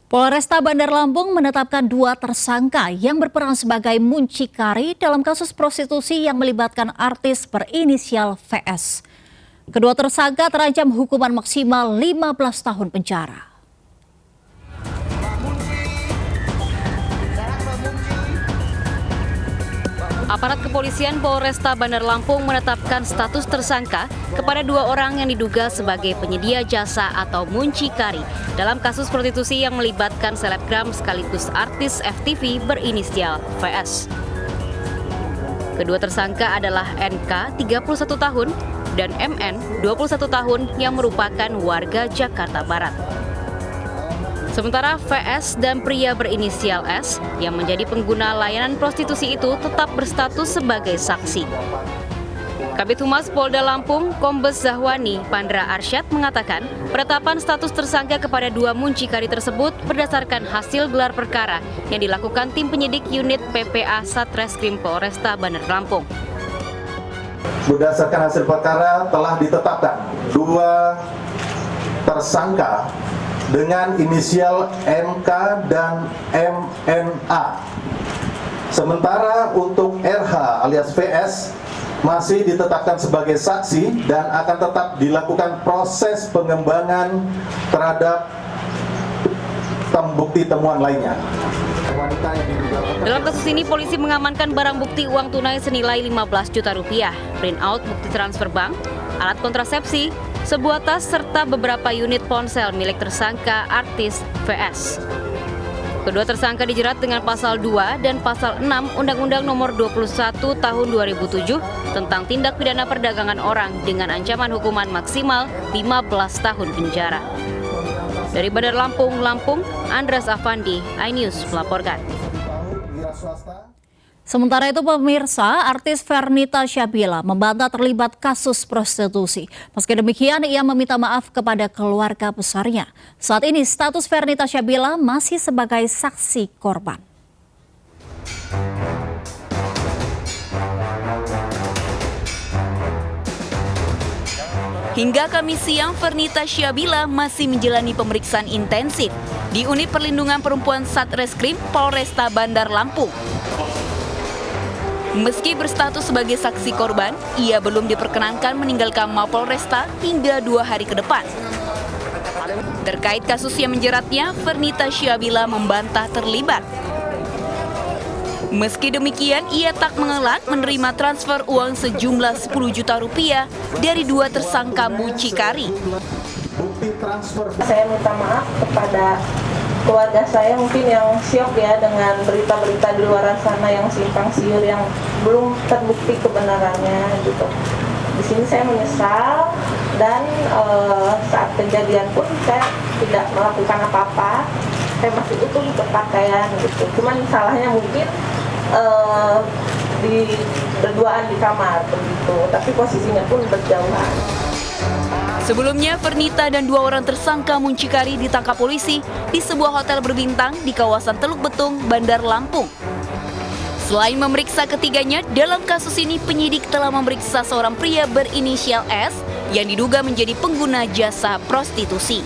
Polresta Bandar Lampung menetapkan 2 tersangka yang berperan sebagai muncikari dalam kasus prostitusi yang melibatkan artis berinisial VS. Kedua tersangka terancam hukuman maksimal 15 tahun penjara. Aparat kepolisian Polresta Bandar Lampung menetapkan status tersangka kepada 2 orang yang diduga sebagai penyedia jasa atau muncikari dalam kasus prostitusi yang melibatkan selebgram sekaligus artis FTV berinisial VS. Kedua tersangka adalah NK 31 tahun dan MN 21 tahun yang merupakan warga Jakarta Barat. Sementara VS dan pria berinisial S yang menjadi pengguna layanan prostitusi itu tetap berstatus sebagai saksi. Kabid Humas Polda Lampung, Kombes Zahwani Pandra Arsyad mengatakan penetapan status tersangka kepada 2 muncikari tersebut berdasarkan hasil gelar perkara yang dilakukan tim penyidik unit PPA Satreskrim Polresta Bandar Lampung. Berdasarkan hasil perkara telah ditetapkan 2 tersangka dengan inisial MK dan MNA. Sementara untuk RH alias VS masih ditetapkan sebagai saksi dan akan tetap dilakukan proses pengembangan terhadap bukti temuan lainnya. Dalam kasus ini, polisi mengamankan barang bukti uang tunai senilai 15 juta rupiah, printout bukti transfer bank, alat kontrasepsi, sebuah tas serta beberapa unit ponsel milik tersangka artis VS. Kedua tersangka dijerat dengan pasal 2 dan pasal 6 Undang-Undang Nomor 21 Tahun 2007 tentang tindak pidana perdagangan orang dengan ancaman hukuman maksimal 15 tahun penjara. Dari Bandar Lampung, Andras Afandi, iNews melaporkan. Sementara itu pemirsa, artis Fernita Syabila membantah terlibat kasus prostitusi. Meski demikian, ia meminta maaf kepada keluarga besarnya. Saat ini status Fernita Syabila masih sebagai saksi korban. Hingga Kamis siang, Fernita Syabila masih menjalani pemeriksaan intensif di Unit Perlindungan Perempuan Satreskrim Polresta Bandar Lampung. Meski berstatus sebagai saksi korban, ia belum diperkenankan meninggalkan Mapolresta hingga 2 hari ke depan. Terkait kasus yang menjeratnya, Fernita Syabila membantah terlibat. Meski demikian, ia tak mengelak menerima transfer uang sejumlah 10 juta rupiah dari 2 tersangka mucikari. Saya minta maaf kepada keluarga saya mungkin yang syok ya dengan berita-berita di luar sana yang simpang siur yang belum terbukti kebenarannya gitu. Di sini saya menyesal dan saat kejadian pun saya tidak melakukan apa-apa. Saya masih utuh berpakaian gitu. Cuman salahnya mungkin berduaan di kamar begitu, tapi posisinya pun berjauhan. Sebelumnya, Fernita dan 2 orang tersangka muncikari ditangkap polisi di sebuah hotel berbintang di kawasan Teluk Betung, Bandar Lampung. Selain memeriksa ketiganya, dalam kasus ini penyidik telah memeriksa seorang pria berinisial S yang diduga menjadi pengguna jasa prostitusi.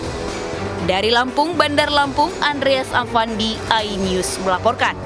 Dari Lampung, Bandar Lampung, Andreas Afandi, iNews melaporkan.